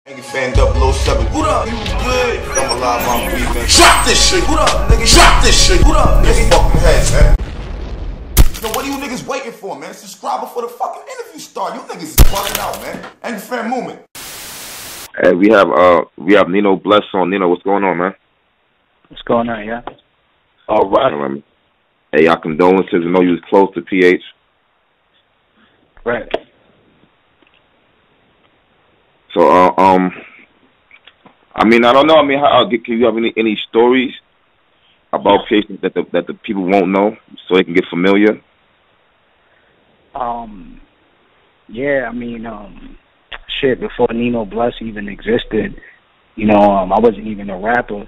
Nigga fan 007. What up? You good? I'm alive, I'm breathing. Drop this shit. What up, nigga? Drop this shit. What up, nigga? Pumpkinhead, man. So what are you niggas waiting for, man? Subscribe before the fucking interview start. You niggas is bugging out, man. Angry fan movement. Hey, we have Nino Bless on. Nino, what's going on, man? What's going on, yeah? All right. Hey, our condolences. I know you was close to PH. Right. So, I mean, I don't know. I mean, can you have any stories about patients that the people won't know, so they can get familiar? Yeah. I mean, shit. Before Nino Bless even existed, you know, I wasn't even a rapper.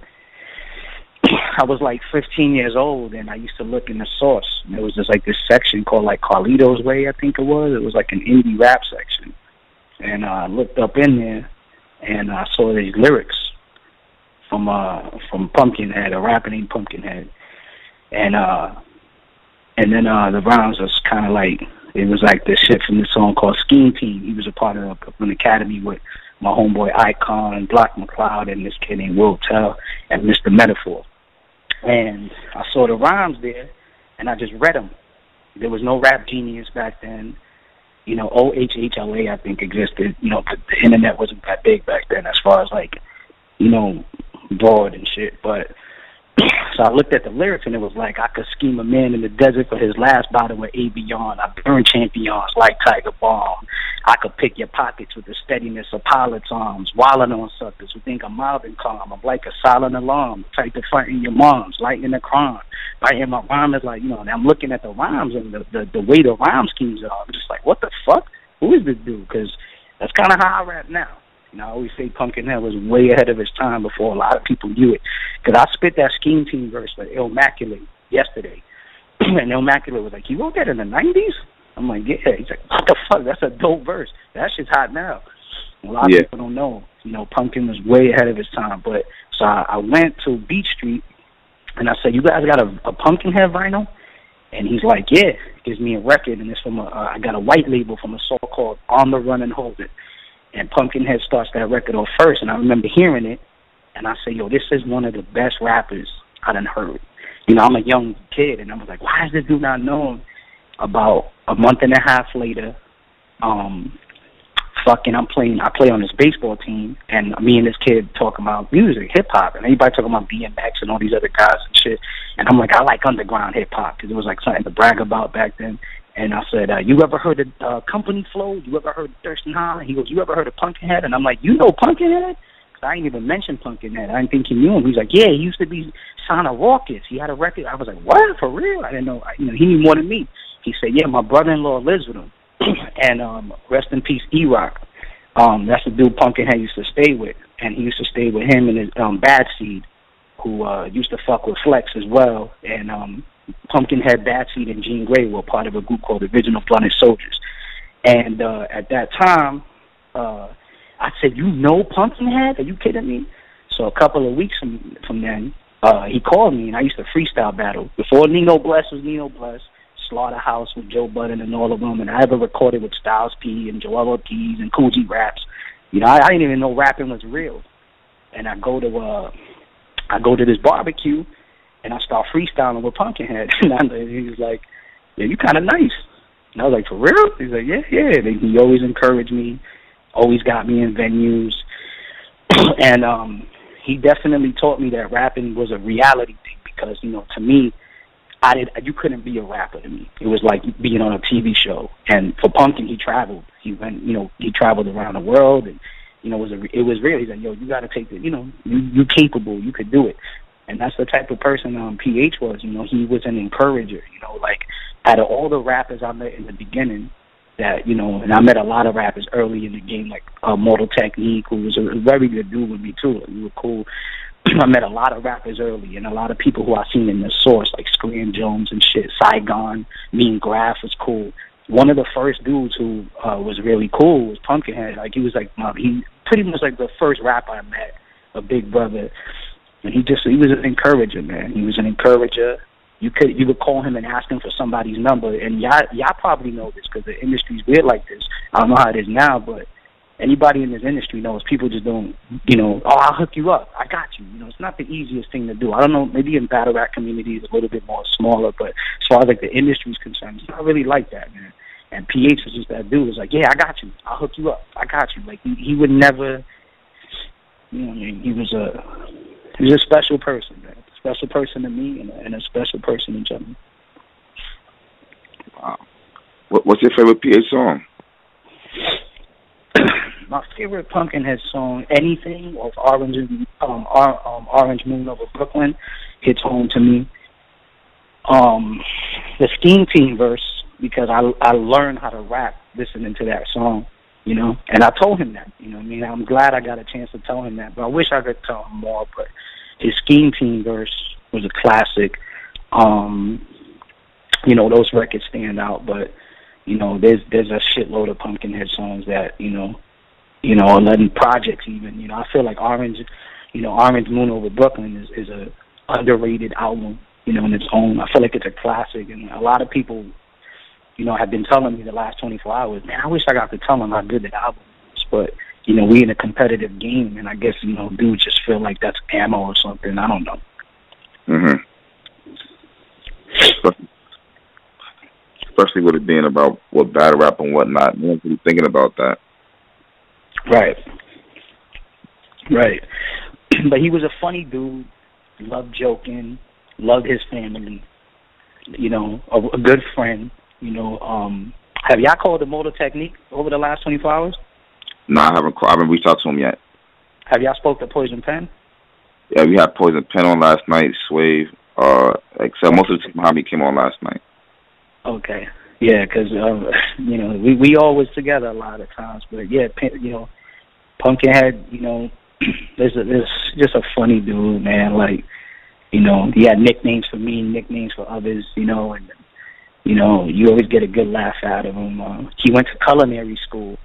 I was like 15 years old, and I used to look in the source. There was just like this section called like Carlito's Way, I think it was. It was like an indie rap section. And I looked up in there, and I saw these lyrics from Pumpkinhead, a rapper named Pumpkinhead, and then the rhymes was kind of like, it was like this shit from this song called Scheme Team. He was a part of an academy with my homeboy Icon, Black McCloud, and this kid named Will Tell, and Mr. Metaphor. And I saw the rhymes there, and I just read them. There was no Rap Genius back then. You know, OHHLA, I think, existed. You know, the internet wasn't that big back then as far as, like, you know, broad and shit. But so I looked at the lyrics, and it was like, I could scheme a man in the desert for his last bottle of Avion. I burn champions like Tiger Bomb. I could pick your pockets with the steadiness of pilot's arms. Wildin' on suckers who think I'm mild and calm. I'm like a silent alarm, type to frighten your moms, lighten the crime. Right, and my rhyme is like, you know, and I'm looking at the rhymes and the way the rhyme schemes are. I'm just like, what the fuck? Who is this dude? Because that's kind of how I rap now. You know, I always say Pumpkinhead was way ahead of his time before a lot of people knew it. Because I spit that Scheme Team verse for Immaculate yesterday. And Immaculate was like, you wrote that in the 90s? I'm like, yeah. He's like, what the fuck? That's a dope verse. That shit's hot now. A lot of people don't know. You know, Pumpkin was way ahead of his time. But so I went to Beach Street, and I said, you guys got a Pumpkinhead vinyl? And he's like, yeah. Gives me a record, and it's from I got a white label from a song called On the Run and Hold It. And Pumpkinhead starts that record off first, and I remember hearing it, and I said, yo, this is one of the best rappers I done heard. You know, I'm a young kid, and I was like, why is this dude not known? About a month and a half later, I play on this baseball team, and me and this kid talking about music, hip-hop, and everybody talking about BMX and all these other guys and shit. And I'm like, I like underground hip-hop, because it was like something to brag about back then. And I said, you ever heard of Company Flow? You ever heard of Thurston High? He goes, you ever heard of Pumpkinhead? And I'm like, you know Pumpkinhead? Because I ain't even mentioned Pumpkinhead. I didn't think he knew him. He's like, yeah, he used to be Son of Raucous. He had a record. I was like, what? For real? I didn't know. You know, he knew more than me. He said, yeah, my brother-in-law lives with him. And rest in peace, E-Rock. That's the dude Pumpkinhead used to stay with. And he used to stay with him and his Bad Seed, who used to fuck with Flex as well. And Pumpkinhead, Bad Seed, and Jean Grey were part of a group called Original Blunted Soldiers. And at that time, I said, you know Pumpkinhead? Are you kidding me? So a couple of weeks from then, he called me, and I used to freestyle battle. Before Nino Bless was Nino Bless, Slaughterhouse with Joe Budden and all of them, and I ever recorded with Styles P and Joel Ortiz and Cool G Raps. You know, I didn't even know rapping was real. And I go to this barbecue, and I start freestyling with Pumpkinhead. And he was like, yeah, you kind of nice. And I was like, for real? He's like, yeah. And he always encouraged me, always got me in venues. And he definitely taught me that rapping was a reality thing because, you know, to me, you couldn't be a rapper to me. It was like being on a TV show. And for Pumpkin, he traveled. He went, you know, he traveled around the world, and you know, it was real. He's like, yo, you got to take it. You know, you capable. You could do it. And that's the type of person PH was. You know, he was an encourager. You know, like out of all the rappers I met in the beginning, that, you know, and I met a lot of rappers early in the game, like Mortal Technique, who was a very good dude with me too. Like, we were cool. I met a lot of rappers early, and a lot of people who I seen in the source, like Scram Jones and shit. Saigon, Mean Graph was cool. One of the first dudes who was really cool was Pumpkinhead. Like, he was like he pretty much like the first rapper I met, a big brother. And he was an encourager, man. He was an encourager. You could call him and ask him for somebody's number, and y'all probably know this because the industry's weird like this. I don't know how it is now, but anybody in this industry knows people just don't, you know, oh, I'll hook you up. I got you. You know, it's not the easiest thing to do. I don't know, maybe in battle rap communities a little bit more smaller, but as far as like the industry's concerned, it's not really like that, man. And PH was just that dude. Was like, yeah, I got you. I'll hook you up. I got you. Like he would never, you know, he was a special person, man. A special person to me and a special person in general. Wow. What's your favorite PH song? My favorite Pumpkinhead song, Anything, of Orange Moon Over Brooklyn, hits home to me. The Scheme Team verse, because I learned how to rap listening to that song, you know, and I told him that, you know what I mean? I'm glad I got a chance to tell him that, but I wish I could tell him more, but his Scheme Team verse was a classic. You know, those records stand out, but, you know, there's a shitload of Pumpkinhead songs that, you know, 11 projects even, you know, I feel like Orange Moon Over Brooklyn is a underrated album, you know, in its own. I feel like it's a classic, and a lot of people, you know, have been telling me the last 24 hours, man, I wish I got to tell them how good the album is, but, you know, we in a competitive game, and I guess, you know, dudes just feel like that's ammo or something, I don't know. Mm-hmm. Especially with it being about what battle rap and whatnot, no one's really thinking about that. Right. But he was a funny dude, loved joking, loved his family, you know, a good friend, you know. Have y'all called the Motor Technique over the last 24 hours? No, I haven't reached out to him yet. Have y'all spoke to Poison Pen? Yeah, we had Poison Pen on last night, Swave, except most of the team behind me came on last night. Okay. Yeah, because, you know, we all was together a lot of times. But, yeah, you know, Pumpkinhead, you know, there's just a funny dude, man. Like, you know, he had nicknames for me, nicknames for others, you know, and, you know, you always get a good laugh out of him. He went to culinary school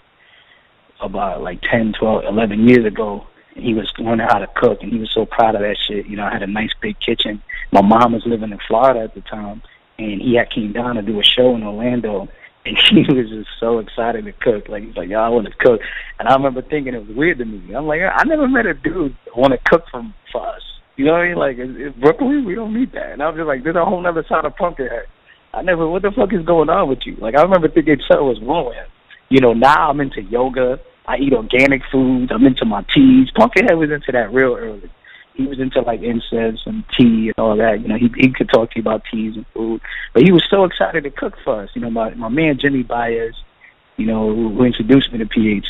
about like 10, 12, 11 years ago. And he was learning how to cook, and he was so proud of that shit. You know, I had a nice big kitchen. My mom was living in Florida at the time, and he had came down to do a show in Orlando, and he was just so excited to cook. Like, he's like, yo, I want to cook. And I remember thinking it was weird to me. I'm like, I never met a dude want to cook for us. You know what I mean? Like, in Brooklyn, we don't need that. And I was just like, there's a whole other side of Pumpkinhead. What the fuck is going on with you? Like, I remember thinking something was wrong with him. You know, now I'm into yoga. I eat organic foods. I'm into my teas. Pumpkinhead was into that real early. He was into, like, incense and tea and all that. You know, he could talk to you about teas and food. But he was so excited to cook for us. You know, my man Jimmy Baez, you know, who introduced me to PH,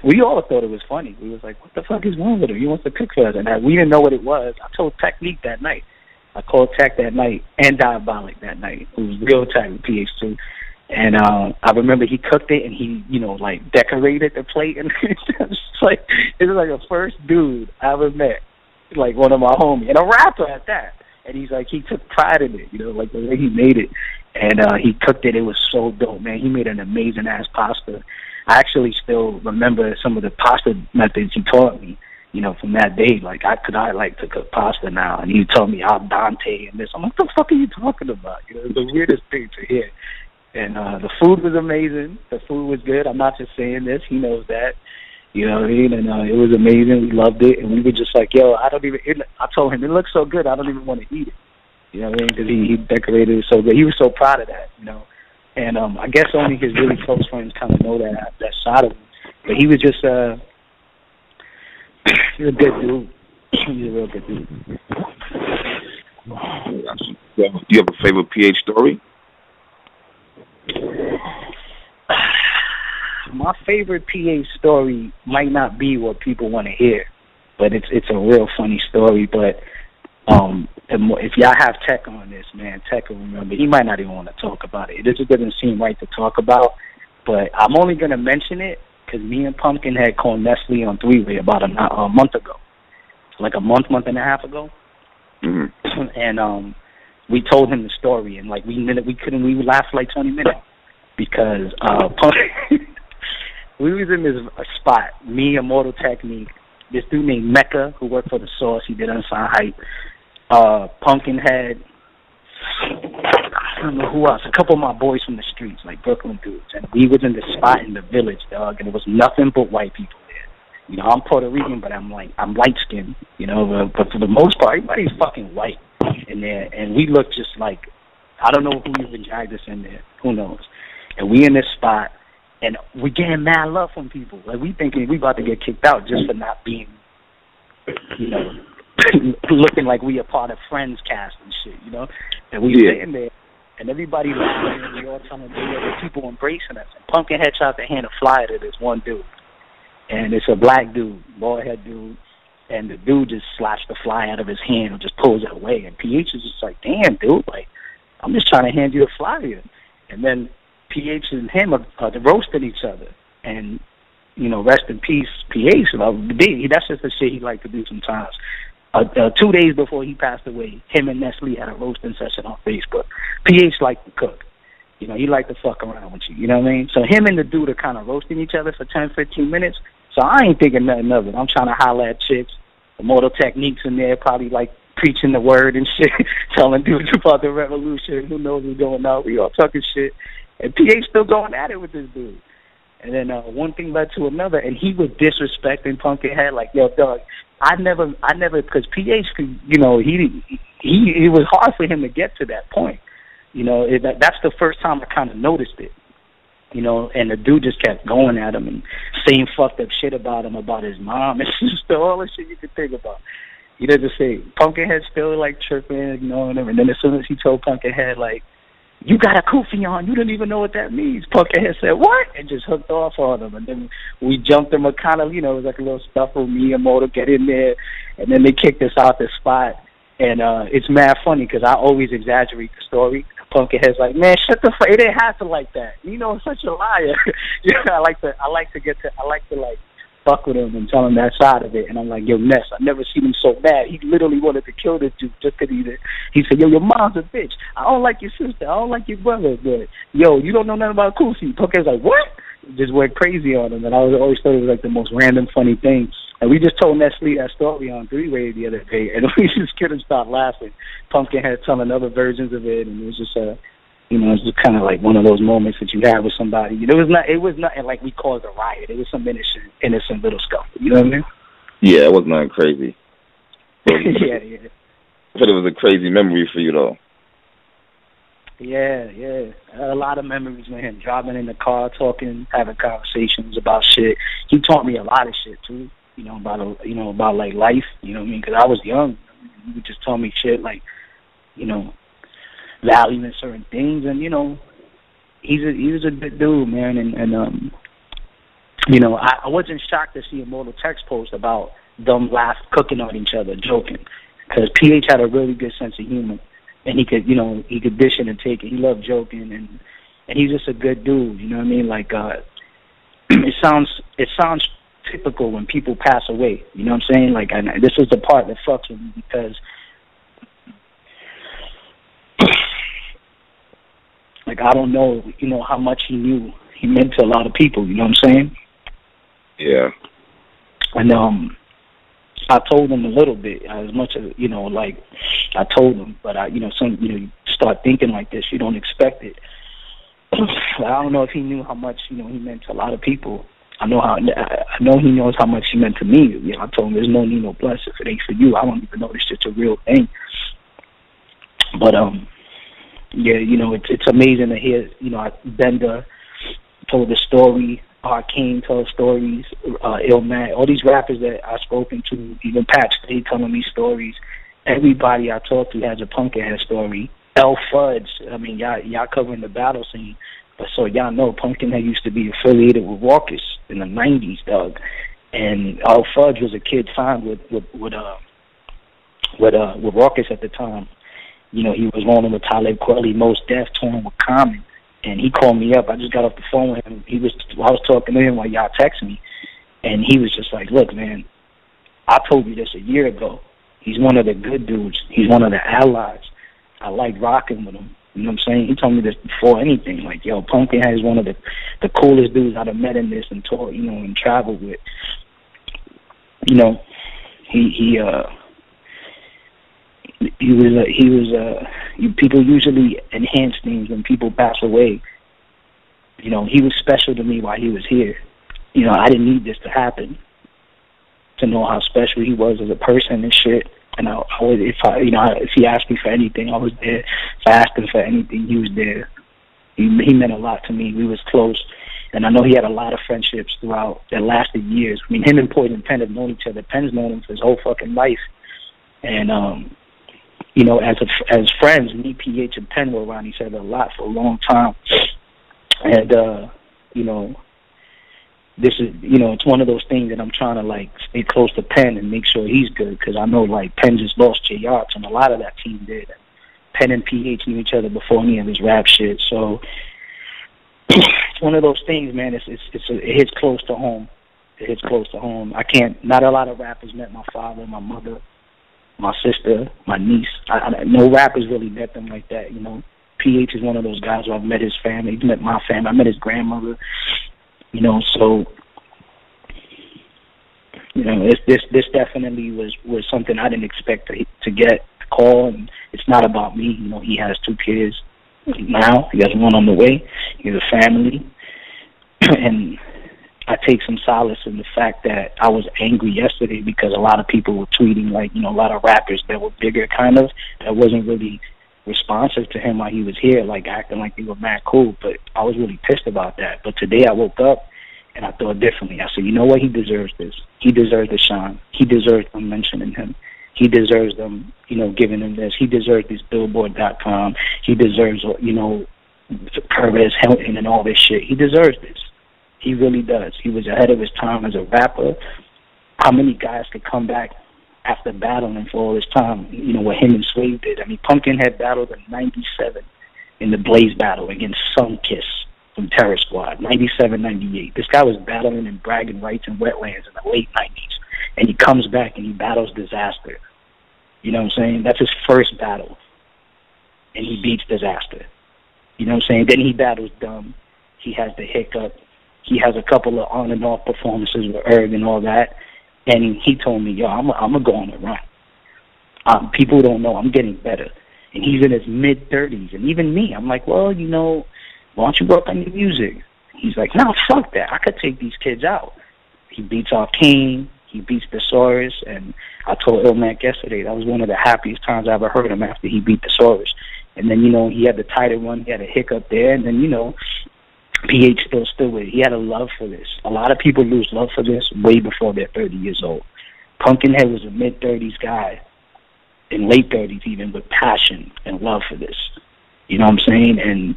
we all thought it was funny. We was like, what the fuck is wrong with him? He wants to cook for us. And we didn't know what it was. I told Technique that night. I called Tech that night and Diabolic that night, who was real tight with PH too. And I remember he cooked it, and he, you know, like, decorated the plate. And it was like a first dude I ever met, like one of my homies, and a rapper at that. And he's like, he took pride in it, you know, like the way he made it. And he cooked it. It was so dope, man. He made an amazing-ass pasta. I actually still remember some of the pasta methods he taught me, you know, from that day. Like, I like to cook pasta now. And he told me al dente and this. I'm like, what the fuck are you talking about? You know, it's the weirdest thing to hear. And the food was amazing. The food was good. I'm not just saying this. He knows that. You know what I mean? And it was amazing. We loved it. And we were just like, yo, I told him, it looks so good, I don't even want to eat it. You know what I mean? Because he decorated it so good. He was so proud of that, you know. And I guess only his really close friends kind of know that side of him. But he was just he's a good dude. He's a real good dude. Do you have a favorite PH story? My favorite PH story might not be what people want to hear, but it's a real funny story. But if y'all have Tech on this, man, Tech will remember. He might not even want to talk about it. It just doesn't seem right to talk about. But I'm only going to mention it because me and Pumpkinhead called Nestle on three-way about a month ago, like a month and a half ago. Mm-hmm. And we told him the story, and like we laughed for like 20 minutes because we was in this spot, me, Immortal Technique, this dude named Mecca who worked for the Source, he did Unsigned Hype, Pumpkinhead, don't know who else. A couple of my boys from the streets, like Brooklyn dudes, and we was in this spot in the village, dog, and it was nothing but white people there. You know, I'm Puerto Rican, but I'm light skinned. You know, but for the most part, everybody's fucking white in there, and we look just like, I don't know who even dragged us in there. Who knows? And we in this spot, and we getting mad love from people. Like, we thinking we about to get kicked out just for not being, you know, looking like we a part of Friends cast and shit, you know? And we sitting there, and everybody laughing, and we all telling the people embracing us. And Pumpkinhead tried to hand a flyer to this one dude. And it's a black dude, bald head dude, and the dude just slashed the flyer out of his hand and just pulls it away. And PH is just like, damn, dude, like, I'm just trying to hand you a flyer. And then PH and him are roasting each other. And, you know, rest in peace, PH. That's just the shit he liked to do sometimes. 2 days before he passed away, him and Nestle had a roasting session on Facebook. PH liked to cook. You know, he liked to fuck around with you. You know what I mean? So him and the dude are kind of roasting each other for 10, 15 minutes. So I ain't thinking nothing of it. I'm trying to holler at chicks. The Mortal Techniques in there, probably like preaching the word and shit, telling dudes about the revolution. Who knows what's going on? We all talking shit. And PH still going at it with this dude. And then one thing led to another, and he was disrespecting Pumpkinhead. Like, yo, dog, I never, because PH, you know, it was hard for him to get to that point. You know, that's the first time I kind of noticed it. You know, and the dude just kept going at him and saying fucked up shit about him, about his mom, and just all the shit you could think about. You know, just say, Pumpkinhead still, like, tripping, ignoring him, and then as soon as he told Pumpkinhead, like, you got a kufi on, you didn't even know what that means. Pumpkinhead said, what? And just hooked off on him. And then we jumped him a kind of, you know, it was like a little scuffle, me and Moto get in there, and then they kicked us out the spot. And it's mad funny because I always exaggerate the story. Pumpkinhead's like, man, shut the fuck. It didn't happen like that. You know, such a liar. You know, I like to like fuck with him and tell him that side of it. And I'm like, yo, Ness, I've never seen him so mad. He literally wanted to kill this dude just because he said, yo, your mom's a bitch. I don't like your sister. I don't like your brother. But yo, you don't know nothing about Kusi. Pumpkinhead's like, what? Just went crazy on him. And I always thought it was like the most random funny thing. And we just told Nestle that story on Three-Way the other day, and we just couldn't stop laughing. Pumpkinhead telling other versions of it, and it was just you know, it's just kind of like one of those moments that you have with somebody. It was nothing like we caused a riot. It was some innocent little scuffle. You know what I mean? Yeah, it was nothing crazy. Yeah. But it was a crazy memory for you, though. Yeah. I had a lot of memories with him, driving in the car, talking, having conversations about shit. He taught me a lot of shit, too. You know, about like life, you know what I mean? Because I was young. He would just tell me shit like, you know, valuing certain things. And, you know, he was a good dude, man. And you know, I wasn't shocked to see a Mortal text post about them cooking on each other, joking. Because PH had a really good sense of humor. And he could dish it and take it. He loved joking. And he's just a good dude, you know what I mean? Like, it sounds typical when people pass away, you know what I'm saying? Like, and this is the part that fucks with me because, like, I don't know, you know, how much he knew he meant to a lot of people, you know what I'm saying? Yeah. And I told him a little bit, as much as, you know, like, I told him, but you start thinking like this, you don't expect it. I don't know if he knew how much, you know, he meant to a lot of people. I know he knows how much he meant to me. You know, I told him there's no Nino Bless if it ain't for you. I don't even know this shit's a real thing. But yeah, you know, it's amazing to hear. You know, Bender told the story, Arcane told stories, Illmatic, all these rappers that I've spoken to, even Pat Stay telling me stories. Everybody I talk to has a Pumpkinhead story. L Fudge, I mean, y'all covering the battle scene. But so y'all know, Pumpkinhead used to be affiliated with Raucus in the 90s, dog. And Al Fudge was a kid signed with Raucus at the time. You know, he was rolling with Talib Kweli, Mos Def, touring with Common. And he called me up. I just got off the phone with him. I was talking to him while y'all texted me. And he was just like, look, man, I told you this a year ago. He's one of the good dudes. He's one of the allies. I like rocking with him. You know what I'm saying? He told me this before anything. Like, yo, Pumpkinhead is one of the coolest dudes I've met in this and taught, you know, and traveled with. You know, he people usually enhance things when people pass away. You know, he was special to me while he was here. You know, I didn't need this to happen to know how special he was as a person and shit. And I would, if he asked me for anything, I was there. If I asked him for anything, he was there. He meant a lot to me. We was close. And I know he had a lot of friendships throughout that lasted years. I mean, him and Poison Penn have known each other. Penn's known him for his whole fucking life. And, you know, as friends, me, PH, and Penn were around each other a lot for a long time. And, you know, this is, you know, it's one of those things that I'm trying to, like, stay close to Penn and make sure he's good, because I know, like, Penn just lost J. Yachts, and a lot of that team did. Penn and PH knew each other before any of his rap shit, so it's one of those things, man. It hits close to home. It hits close to home. Not a lot of rappers met my father, my mother, my sister, my niece. No rappers really met them like that, you know. PH is one of those guys where I've met his family. He's met my family. I met his grandmother, you know. So, you know, this definitely was something I didn't expect to get a call. And it's not about me. You know, he has 2 kids now. He has one on the way. He has a family. And I take some solace in the fact that I was angry yesterday because a lot of people were tweeting, like, you know, a lot of rappers that were bigger, kind of, that wasn't really responsive to him while he was here, like acting like they were mad cool. But I was really pissed about that. But today I woke up and I thought differently. I said, you know what? He deserves this. He deserves the shine. He deserves them mentioning him. He deserves them, you know, giving him this. He deserves this Billboard.com. He deserves, you know, Perez Hilton and all this shit. He deserves this. He really does. He was ahead of his time as a rapper. How many guys could come back after battling for all this time, you know, what him and Swave did? I mean, Pumpkinhead battled in 97 in the Blaze battle against Sunkiss from Terror Squad, 97, 98. This guy was battling in bragging rights and wetlands in the late 90s. And he comes back and he battles Disaster. You know what I'm saying? That's his first battle. And he beats Disaster. You know what I'm saying? Then he battles Dumb. He has the Hiccup. He has a couple of on and off performances with Erg and all that. And he told me, yo, I'm going to go on a run. People don't know. I'm getting better. And he's in his mid-30s. And even me, I'm like, well, you know, why don't you work on your music? He's like, no, fuck that. I could take these kids out. He beats Arcane. He beats Thesaurus. And I told Ilmac yesterday, that was one of the happiest times I ever heard him after he beat Thesaurus. And then, you know, he had the title run. He had a Hiccup there. And then, you know, PH still with it. He had a love for this. A lot of people lose love for this way before they're 30 years old. Pumpkinhead was a mid-30s guy, in late 30s even, with passion and love for this. You know what I'm saying? And,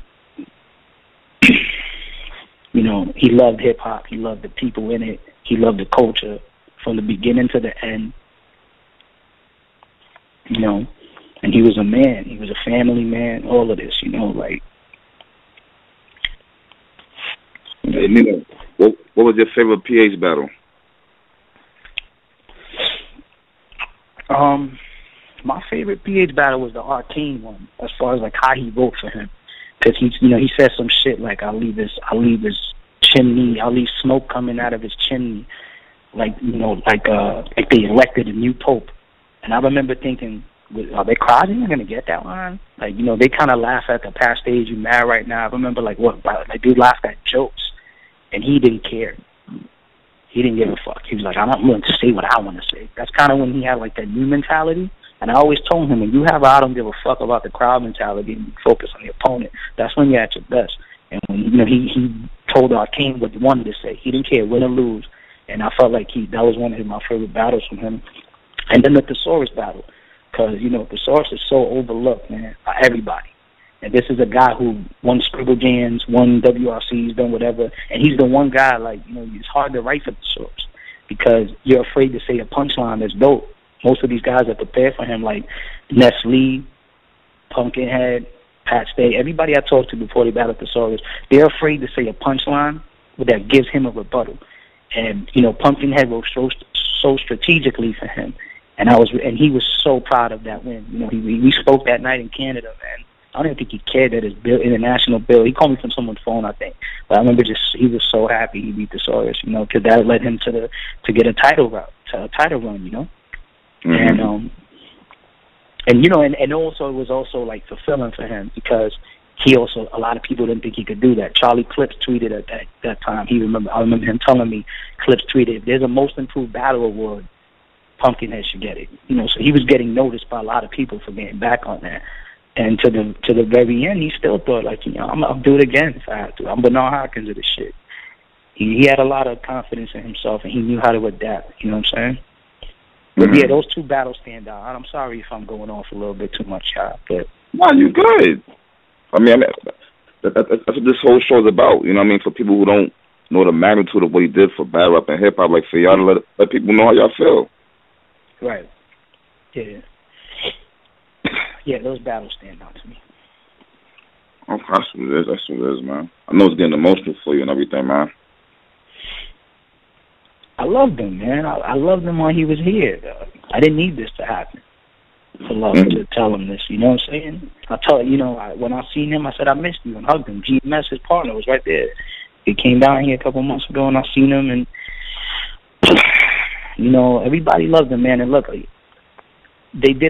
you know, he loved hip-hop. He loved the people in it. He loved the culture from the beginning to the end. You know, and he was a man. He was a family man, all of this, you know, like. Hey, Nino, what was your favorite PH battle? My favorite PH battle was the Arcane one, as far as like how he wrote for him, because he said some shit like I'll leave his chimney, I'll leave smoke coming out of his chimney, like, you know, like they elected a new pope, and I remember thinking, are they crazy? They're gonna get that line? Like, you know, they kind of laugh at the past stage. You mad right now? I remember like they laughed at jokes. And he didn't care. He didn't give a fuck. He was like, I'm not willing to say what I want to say. That's kind of when he had like that new mentality. And I always told him, when you have I don't give a fuck about the crowd mentality and you focus on the opponent, that's when you're at your best. And when, you know, he told Arcane what he wanted to say. He didn't care win or lose. And I felt like that was one of my favorite battles from him. And then the Thesaurus battle, because, you know, Thesaurus is so overlooked, man, by everybody. And this is a guy who won Scribble Jams, won WRCs, done whatever. And he's the one guy, like, you know, it's hard to write for Thesaurus because you're afraid to say a punchline that's dope. Most of these guys are prepared for him, like Nestle, Pumpkinhead, Pat Stay. Everybody I talked to before they battled Thesaurus, they're afraid to say a punchline that gives him a rebuttal. And, you know, Pumpkinhead wrote so strategically for him. And he was so proud of that win. You know, we spoke that night in Canada, man. I don't even think he cared that his international bill. He called me from someone's phone, I think. But I remember he was so happy he beat Thesaurus, you know, because that led him to get a title run, you know. Mm-hmm. And And you know, and also it was also like fulfilling for him because he also, a lot of people didn't think he could do that. Charlie Clips tweeted at that time. I remember him telling me, Clips tweeted, if there's a most improved battle award, Pumpkinhead should get it. You know, so he was getting noticed by a lot of people for getting back on that. And to the very end, he still thought like, you know, I'll do it again if I have to. I'm Bernard Hopkins of this shit. He had a lot of confidence in himself, and he knew how to adapt. You know what I'm saying? But yeah, those two battles stand out. I'm sorry if I'm going off a little bit too much, y'all. But no, you good. I mean, that's what this whole show is about. You know what I mean? For people who don't know the magnitude of what he did for battle rap and hip hop, like for y'all to let people know how y'all feel. Right. Yeah. Yeah, those battles stand out to me. Okay, that's what it is. That's what it is, man. I know it's getting emotional for you and everything, man. I loved him, man. I loved him while he was here. I didn't need this to happen. To tell him this, you know what I'm saying? When I seen him, I said I missed you and hugged him. GMS, his partner, was right there. He came down here a couple months ago, and I seen him, and you know, everybody loved him, man. And look, there's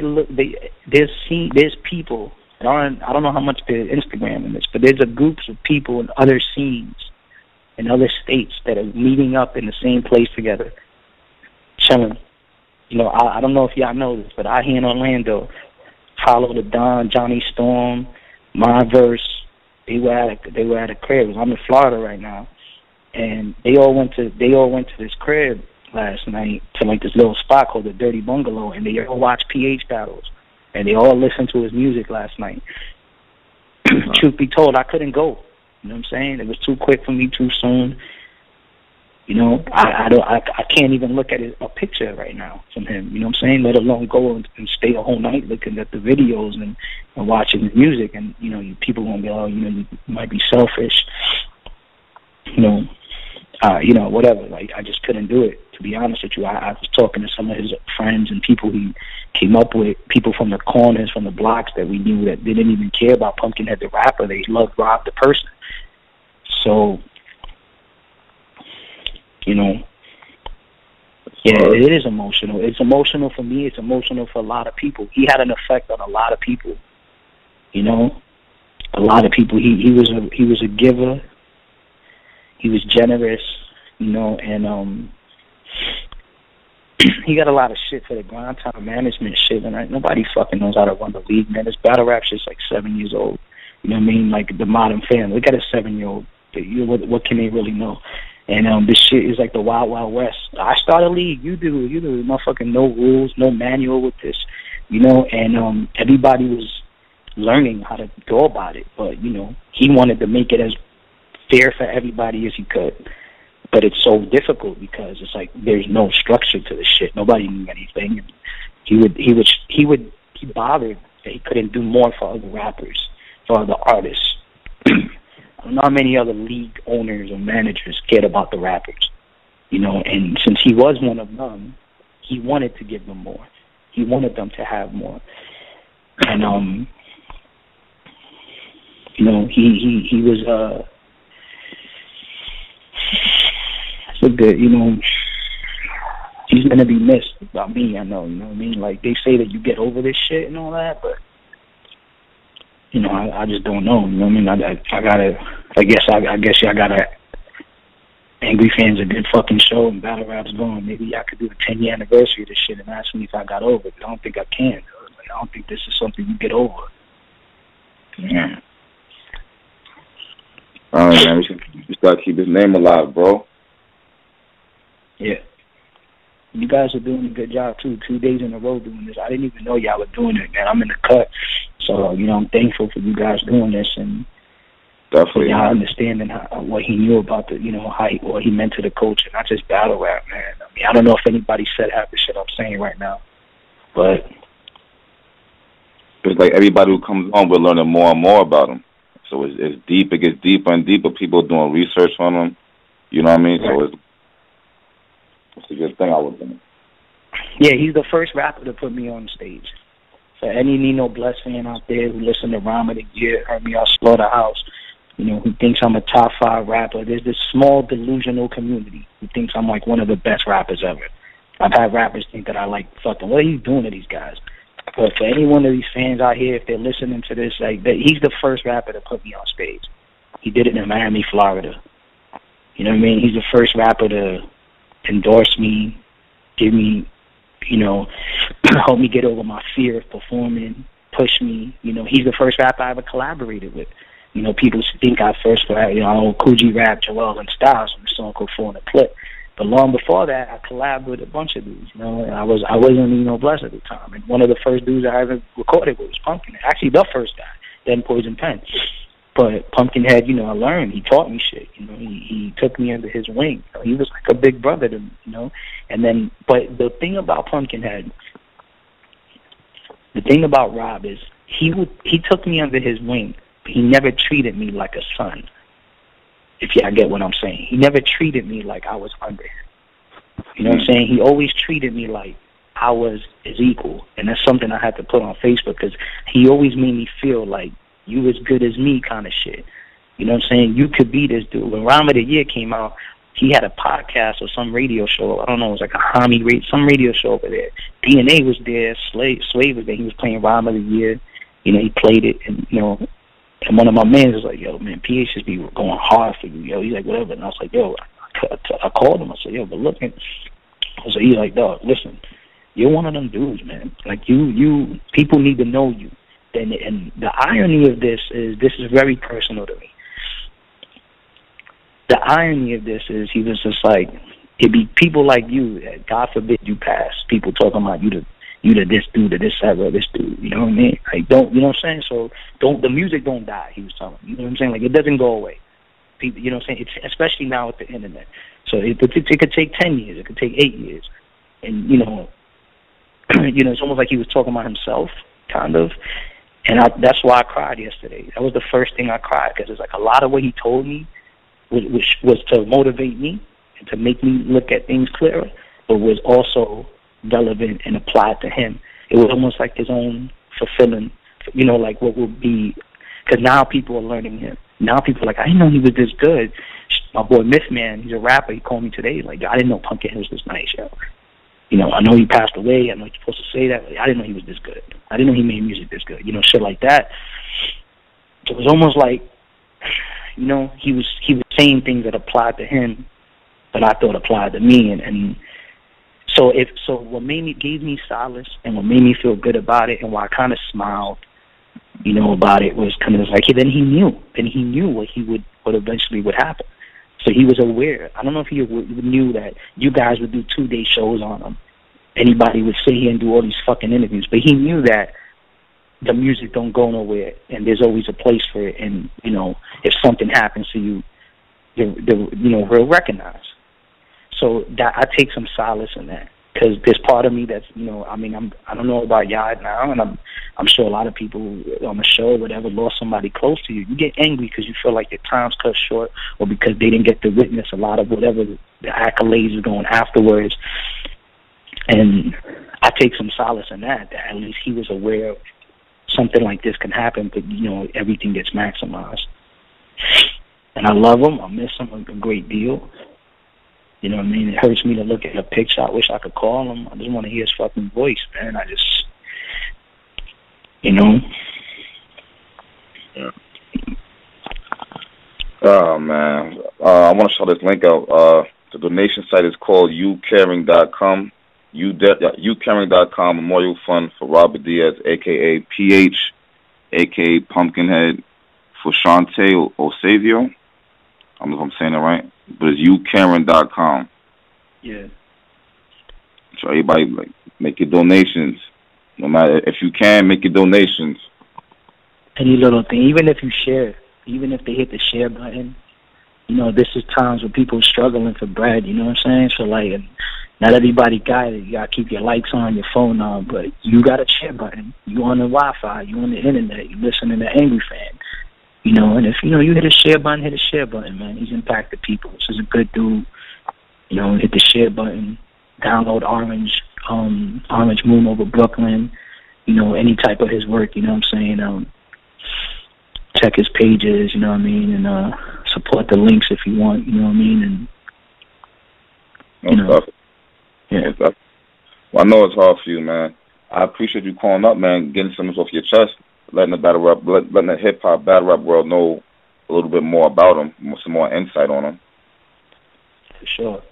people that aren't. I don't know how much they're Instagramming this, but there's a groups of people in other scenes, in other states that are meeting up in the same place together, chilling. You know, I don't know if y'all know this, but out here in Orlando, Follow the Don, Johnny Storm, My Verse, they were at a crib. I'm in Florida right now, and they all went to this crib last night to like this little spot called the Dirty Bungalow, and they all watched PH battles, and they all listened to his music last night. Truth be told, I couldn't go. You know what I'm saying? It was too quick for me, too soon. You know, I can't even look at a picture right now from him. You know what I'm saying? Let alone go and stay a whole night looking at the videos and watching his music. And you know, people gonna be, oh, you know, you might be selfish. You know, whatever. Like I just couldn't do it. To be honest with you, I was talking to some of his friends and people he came up with, people from the corners, from the blocks that we knew that they didn't even care about Pumpkinhead the rapper. They loved Rob the person. So. You know, yeah, it is emotional. It's emotional for me. It's emotional for a lot of people. He had an effect on a lot of people. You know, a lot of people. He was a giver. He was generous. You know, and he got a lot of shit for the grind time management shit. And nobody fucking knows how to run the league, man. This battle rap shit's like 7 years old. You know what I mean? Like the modern fan. Look at a 7-year-old. What can they really know? And this shit is like the Wild Wild West. I start a league. You do. Motherfucking no rules, no manual with this. You know, and everybody was learning how to go about it. But, you know, he wanted to make it as fair for everybody as he could. But it's so difficult because it's like there's no structure to the shit. Nobody knew anything. And he bothered that he couldn't do more for other rappers, for other artists. I don't know how many other league owners or managers cared about the rappers, you know, and since he was one of them, he wanted to give them more. He wanted them to have more. And, you know, he was, so good, you know, he's going to be missed by me, I know, you know what I mean? Like, they say that you get over this shit and all that, but you know, I just don't know. You know what I mean? I guess y'all gotta. Angry Fans a good fucking show and battle rap's going. Maybe I could do a 10-year anniversary of this shit and ask me if I got over it. But I don't think I can. Like, I don't think this is something you get over. Yeah. All right, man. We just gotta keep his name alive, bro. Yeah. You guys are doing a good job too. 2 days in a row doing this. I didn't even know y'all were doing it, man. I'm in the cut. So, you know, I'm thankful for you guys doing this and definitely y'all understanding what he knew about the, you know, what he meant to the culture, not just battle rap, man. I mean, I don't know if anybody said half the shit I'm saying right now, but it's like everybody who comes on, we're learning more and more about him. So it's deep. It gets deeper and deeper. People are doing research on him. You know what I mean? Right. So it's a good thing I was doing. Yeah, he's the first rapper to put me on stage. For any Nino Bless fan out there who listened to Rhyme of the Year, heard me on Slaughterhouse, you know, who thinks I'm a top 5 rapper, there's this small delusional community who thinks I'm like one of the best rappers ever. I've had rappers think that I like fucking, what are you doing to these guys? But for any one of these fans out here, if they're listening to this, like, he's the first rapper to put me on stage. He did it in Miami, Florida. You know what I mean? He's the first rapper to endorse me, give me, you know, help me get over my fear of performing, push me. You know, he's the first rapper I ever collaborated with. You know, people think I first, you know, Coogee rap, Joel and Styles from the song called "Four in a Clip." But long before that, I collabed with a bunch of dudes. You know, and I wasn't Nino Bless at the time, and one of the first dudes I ever recorded with was Pumpkinhead. Actually, the first guy, then Poison Pen. But Pumpkinhead, you know, I learned. He taught me shit. You know, he took me under his wing. You know, he was like a big brother to me. You know, and then, but the thing about Pumpkinhead, the thing about Rob is he took me under his wing. But he never treated me like a son. If y'all get what I'm saying, he never treated me like I was under him. You know what I'm saying? He always treated me like I was his equal, and that's something I had to put on Facebook because he always made me feel like you as good as me kind of shit. You know what I'm saying? You could be this dude. When Rhyme of the Year came out, he had a podcast or some radio show. I don't know, it was like a Homie radio, some radio show over there. DNA was there, Slave was there. He was playing Rhyme of the Year. You know, he played it, and you know. And one of my men was like, yo, man, PH just be going hard for you, yo. He's like, whatever. And I was like, yo, I called him. I said, yo, but look. So he's like, dog, listen, you're one of them dudes, man. Like, you people need to know you. And the irony of this is very personal to me. The irony of this is he was just like, it'd be people like you that, God forbid you pass, people talking about you to this dude, to this ever, this dude, you know what I mean? Like, don't, you know what I'm saying? So the music don't die, he was telling me. You know what I'm saying? Like, it doesn't go away. People, you know what I'm saying? It's, especially now with the internet. So it could take 10 years, it could take 8 years. And, you know, it's almost like he was talking about himself, kind of. And that's why I cried yesterday. That was the first thing I cried, because it's like a lot of what he told me was to motivate me and to make me look at things clearer, but was also relevant and applied to him. It was almost like his own fulfilling, you know, like what would be, because now people are learning him. Now people are like, I didn't know he was this good. My boy Mythman, he's a rapper, he called me today, like, I didn't know Pumpkinhead was this nice, yo. You know, I know he passed away, I know you're supposed to say that, but I didn't know he was this good. I didn't know he made music this good, you know, shit like that. So it was almost like, you know, he was saying things that applied to him that I thought applied to me, and so what gave me solace and what made me feel good about it, and why I kind of smiled, you know, about it, was kind of like, then he knew what eventually would happen. So he was aware. I don't know if he knew that you guys would do 2-day shows on him. Anybody would sit here and do all these fucking interviews, but he knew that the music don't go nowhere, and there's always a place for it. And you know, if something happens to you, you know, we'll recognize. So that I take some solace in that, because there's part of me that's, you know, I mean, I don't know about y'all now, and I'm sure a lot of people on the show, whatever, lost somebody close to you. You get angry because you feel like your time's cut short, or because they didn't get to witness a lot of whatever the accolades are going afterwards. And I take some solace in that at least he was aware of something like this can happen, but you know, everything gets maximized. And I love him. I miss him a great deal. You know what I mean? It hurts me to look at a picture. I wish I could call him. I just want to hear his fucking voice, man. I just, you know. Yeah. Oh, man. I want to show this link out. The donation site is called youcaring.com. Youcaring.com, Memorial Fund for Robert Diaz, a.k.a. PH, a.k.a. Pumpkinhead, for Shante Osavio. I don't know if I'm saying it right, but it's youcaring.com. Yeah. So everybody, like, make your donations. No matter, if you can, make your donations. Any little thing, even if you share, even if they hit the share button, you know, this is times when people are struggling for bread, you know what I'm saying? So, like, not everybody got it. You got to keep your likes on, your phone on, but you got a share button. You on the Wi-Fi, you on the internet, you listening to Angry Fan. You know, and if, you know, you hit a share button, man. He's impacted people. This is a good dude. You know, hit the share button. Download Orange Moon over Brooklyn. You know, any type of his work, you know what I'm saying? Check his pages, you know what I mean? And support the links if you want, you know what I mean? And, you know. Yeah. Well, I know it's hard for you, man. I appreciate you calling up, man, getting something off your chest, letting the hip hop battle rap world know a little bit more about him, some more insight on him. For sure.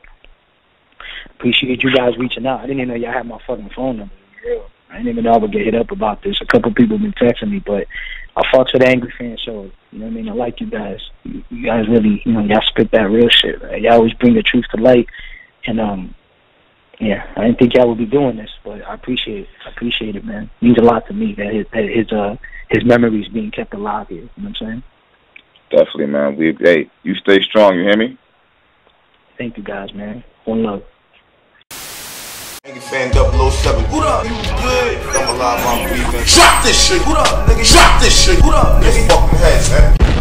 Appreciate you guys reaching out. I didn't even know y'all had my fucking phone number. Real. I didn't even know I would get hit up about this. A couple people been texting me, but I fought to the Angry Fan Show. You know what I mean? I like you guys. You guys really, y'all spit that real shit. Right? Y'all always bring the truth to light. And, yeah, I didn't think y'all would be doing this, but I appreciate it. I appreciate it, man. It means a lot to me that his memories being kept alive here. You know what I'm saying? Definitely, man. Hey, you stay strong. You hear me? Thank you, guys, man. One love. Nigga fan 007. What up? You good? I'm alive, I'm breathing. Drop this shit. What up, nigga? Drop this shit. What up, nigga? Pumpkinhead, man.